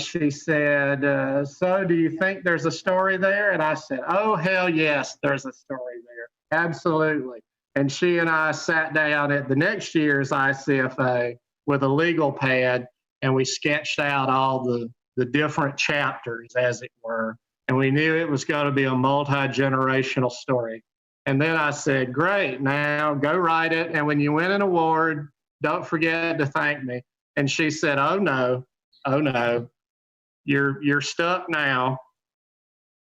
she said, "So do you think there's a story there?" And I said, "Oh, hell yes, there's a story there. Absolutely." And she and I sat down at the next year's ICFA with a legal pad, and we sketched out all the different chapters, as it were. And we knew it was going to be a multi-generational story. And then I said, "Great, now go write it. And when you win an award, don't forget to thank me." And she said, "Oh no, you're stuck now.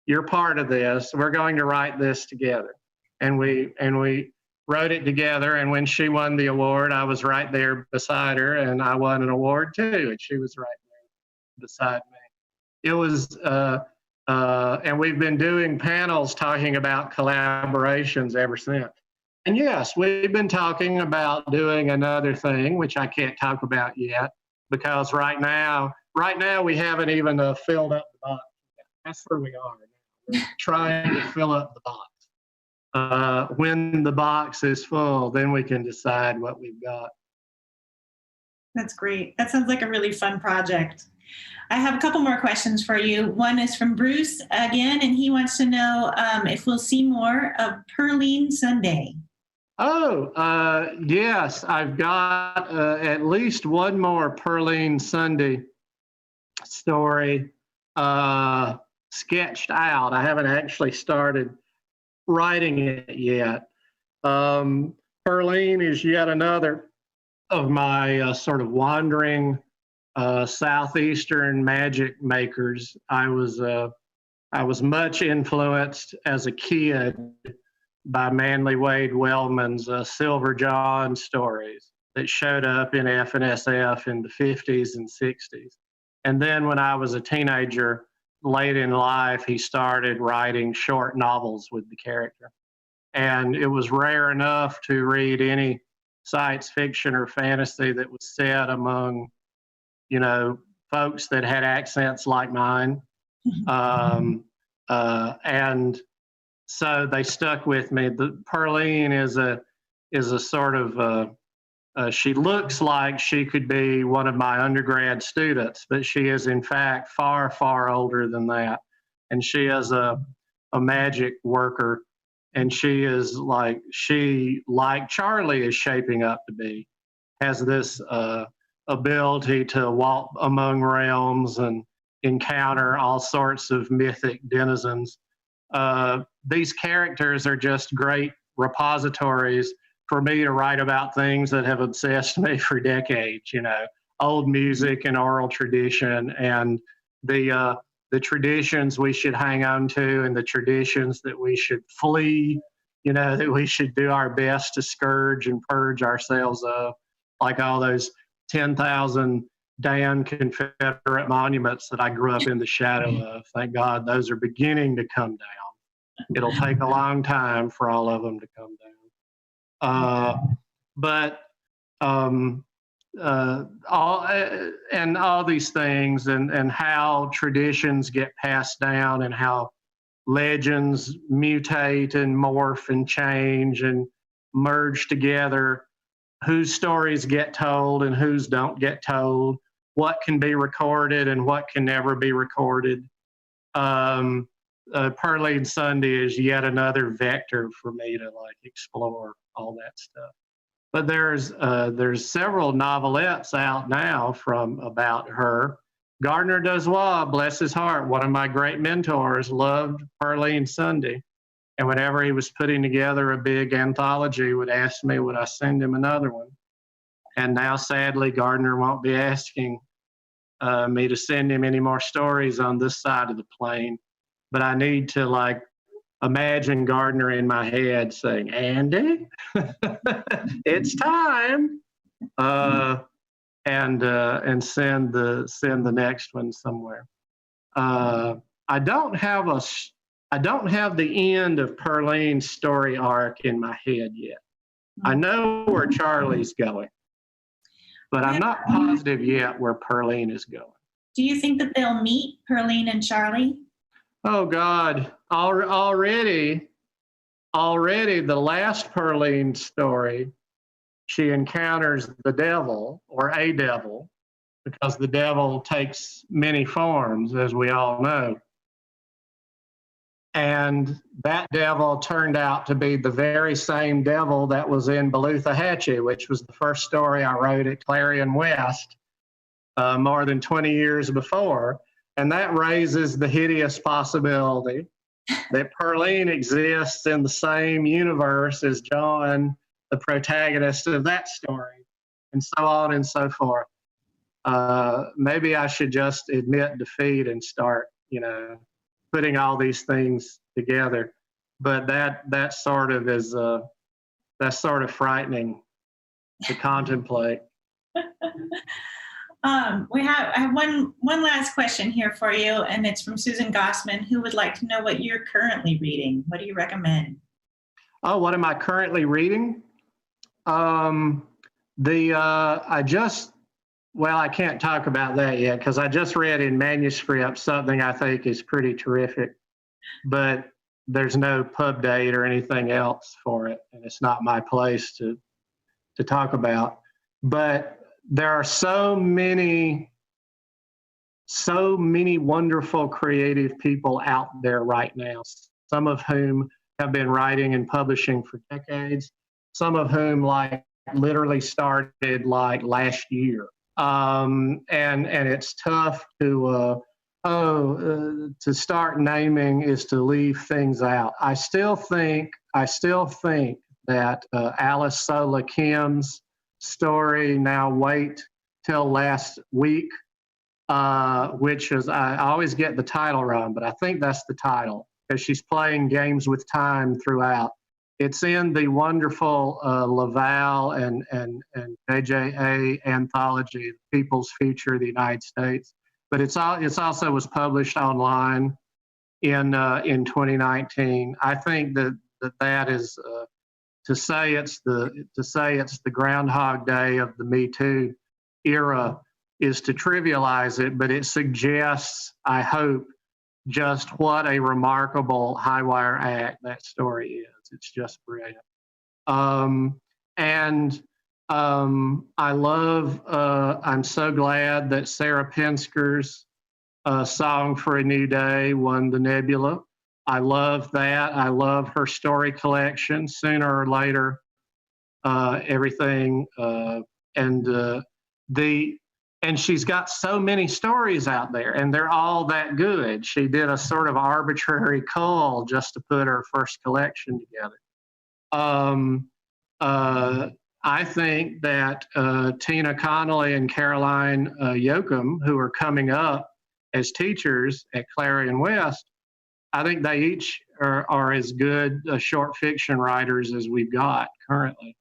You're part of this. We're going to write this together." And we wrote it together. And when she won the award, I was right there beside her, and I won an award too. And she was right there beside me. It was, and we've been doing panels talking about collaborations ever since. And yes, we've been talking about doing another thing, which I can't talk about yet, because right now we haven't even filled up the box. That's where we are. We're trying to fill up the box. When the box is full, then we can decide what we've got. That's great. That sounds like a really fun project. I have a couple more questions for you. One is from Bruce again, and he wants to know if we'll see more of Perline Sunday. Oh, yes. I've got at least one more Perline Sunday story sketched out. I haven't actually started writing it yet. Perline is yet another of my sort of wandering southeastern magic makers, I was much influenced as a kid by Manly Wade Wellman's Silver John stories that showed up in F&SF in the 50s and 60s. And then when I was a teenager, late in life, he started writing short novels with the character. And it was rare enough to read any science fiction or fantasy that was set among, you know, folks that had accents like mine. And so they stuck with me. The Perline is a sort of she looks like she could be one of my undergrad students, but she is in fact far, far older than that. And she is a magic worker, and she like Charlie is shaping up to be, has this ability to walk among realms and encounter all sorts of mythic denizens. These characters are just great repositories for me to write about things that have obsessed me for decades, you know, old music and oral tradition, and the traditions we should hang on to and the traditions that we should flee, you know, that we should do our best to scourge and purge ourselves of, like all those 10,000 damn Confederate monuments that I grew up in the shadow of. Thank God those are beginning to come down. It'll take a long time for all of them to come down. All these things and how traditions get passed down and how legends mutate and morph and change and merge together, whose stories get told and whose don't get told, what can be recorded and what can never be recorded. Perline Sunday is yet another vector for me to like explore all that stuff. But there's several novelettes out now from about her. Gardner Dozois, bless his heart, one of my great mentors, loved Perline Sunday. And whenever he was putting together a big anthology, would ask me, would I send him another one? And now, sadly, Gardner won't be asking me to send him any more stories on this side of the plane. But I need to like imagine Gardner in my head saying, "Andy, it's time," and send the next one somewhere. I don't have the end of Perline's story arc in my head yet. I know where Charlie's going, but I'm not positive yet where Perline is going. Do you think that they'll meet, Perline and Charlie? Oh God, already the last Perline story, she encounters the devil, or a devil, because the devil takes many forms, as we all know. And that devil turned out to be the very same devil that was in Belutha Hatchie, which was the first story I wrote at Clarion West more than 20 years before. And that raises the hideous possibility that Perline exists in the same universe as John, the protagonist of that story, and so on and so forth. Maybe I should just admit defeat and start, you know, putting all these things together. But that sort of is that's sort of frightening to contemplate. I have one last question here for you, and it's from Susan Gossman, who would like to know what you're currently reading. What do you recommend? Oh, what am I currently reading? I can't talk about that yet because I just read in manuscript something I think is pretty terrific, but there's no pub date or anything else for it, and it's not my place to talk about. But there are so many wonderful creative people out there right now, some of whom have been writing and publishing for decades, some of whom like literally started like last year. And it's tough to start naming is to leave things out. I still think that Alice Sola Kim's story, Now Wait Till Last Week, which is, I always get the title wrong, but I think that's the title, because she's playing games with time throughout. It's in the wonderful Laval and JJA anthology, People's Future of the United States. But it's also was published online in 2019. I think that is to say it's the Groundhog Day of the Me Too era is to trivialize it, but it suggests, I hope, just what a remarkable high wire act that story is. It's just brilliant. I'm so glad that Sarah Pinsker's Song for a New Day won the Nebula. I love that. I love her story collection. Sooner or later, everything, and she's got so many stories out there, and they're all that good. She did a sort of arbitrary cull just to put her first collection together. I think that Tina Connolly and Caroline Yoakum, who are coming up as teachers at Clarion West, I think they each are as good short fiction writers as we've got currently.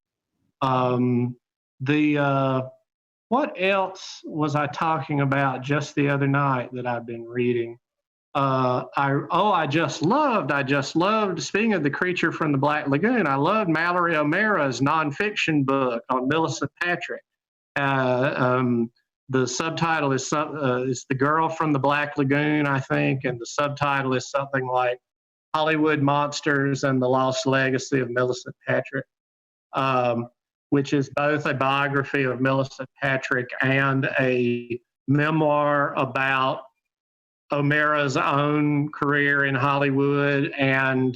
What else was I talking about just the other night that I've been reading? I just loved, speaking of The Creature from the Black Lagoon, I loved Mallory O'Mara's nonfiction book on Millicent Patrick. The subtitle is The Girl from the Black Lagoon, I think, and the subtitle is something like Hollywood Monsters and the Lost Legacy of Millicent Patrick, which is both a biography of Millicent Patrick and a memoir about O'Mara's own career in Hollywood and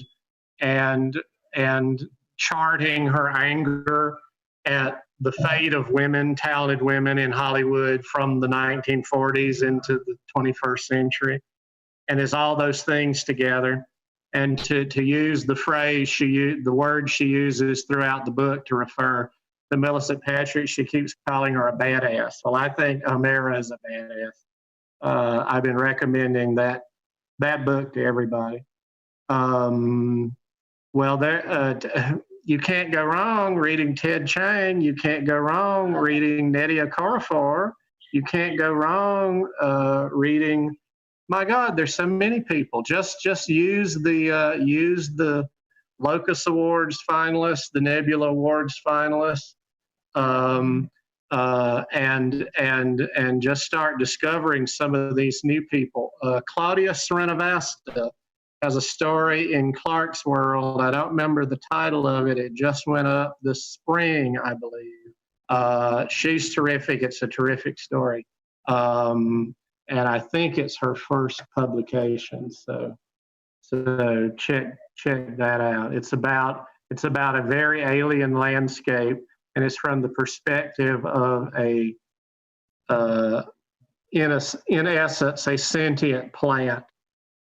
charting her anger at the fate of women, talented women in Hollywood from the 1940s into the 21st century, and is all those things together. And to use the phrase the word she uses throughout the book to refer to Millicent Patrick, she keeps calling her a badass. Well, I think O'Mara is a badass. I've been recommending that book to everybody. You can't go wrong reading Ted Chiang. You can't go wrong reading Nnedi Okorafor. You can't go wrong reading. My God, there's so many people. Just use the Locus Awards finalists, the Nebula Awards finalists, and just start discovering some of these new people. Claudia Srinivasta has a story in Clark's World. I don't remember the title of it. It just went up this spring, I believe. She's terrific. It's a terrific story. And I think it's her first publication. So check that out. It's about a very alien landscape, and it's from the perspective of in essence, a sentient plant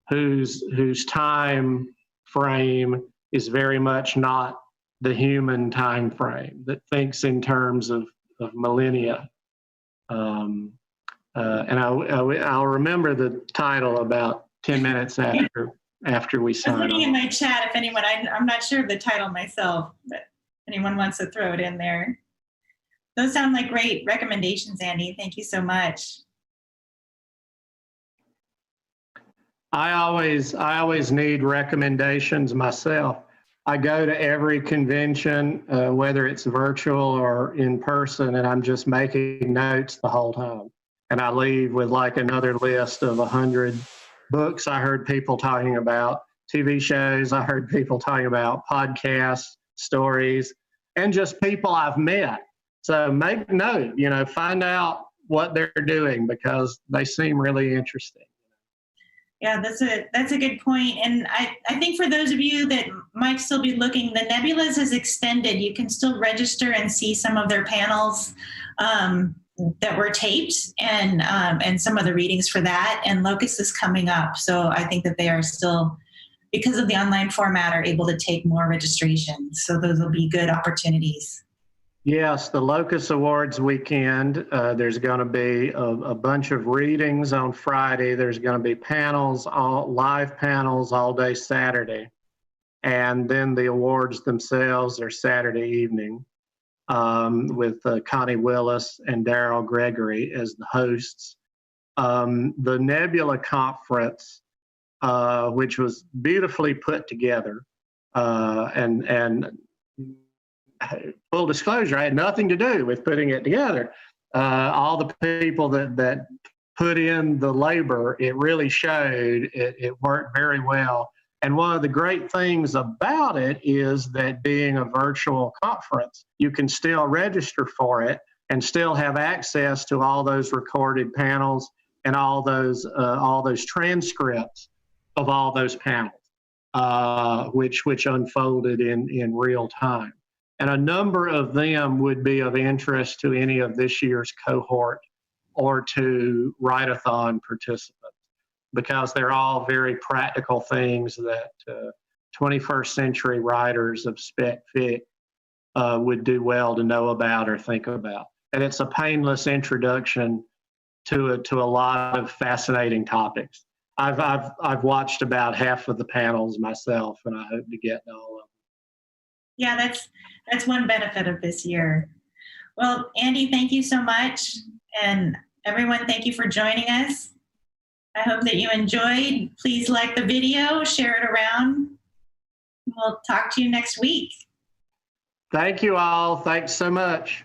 whose time frame is very much not the human time frame, that thinks in terms of millennia. And I'll remember the title about 10 minutes after we sign. I'm looking in my chat if anyone, I'm not sure of the title myself, but if anyone wants to throw it in there. Those sound like great recommendations, Andy. Thank you so much. I always need recommendations myself. I go to every convention, whether it's virtual or in person, and I'm just making notes the whole time. And I leave with like another list of 100 books I heard people talking about, TV shows I heard people talking about, podcasts, stories, and just people I've met. So make note, find out what they're doing because they seem really interesting. Yeah, that's a good point. And I think for those of you that might still be looking, the Nebulas is extended. You can still register and see some of their panels that were taped and some of the readings for that. And Locus is coming up. So I think that they are still, because of the online format, are able to take more registrations. So those will be good opportunities. Yes, the Locus Awards weekend. There's going to be a bunch of readings on Friday. There's going to be panels, live panels all day Saturday. And then the awards themselves are Saturday evening with Connie Willis and Daryl Gregory as the hosts. The Nebula Conference, which was beautifully put together, and full disclosure, I had nothing to do with putting it together. All the people that put in the labor, it really showed. It worked very well. And one of the great things about it is that being a virtual conference, you can still register for it and still have access to all those recorded panels and all those transcripts of all those panels, which unfolded in real time. And a number of them would be of interest to any of this year's cohort or to write-a-thon participants, because they're all very practical things that 21st century writers of spec fic would do well to know about or think about. And it's a painless introduction to a lot of fascinating topics. I've watched about half of the panels myself, and I hope to get to all of them. Yeah, that's one benefit of this year. Well, Andy, thank you so much. And everyone, thank you for joining us. I hope that you enjoyed. Please like the video, share it around. We'll talk to you next week. Thank you all. Thanks so much.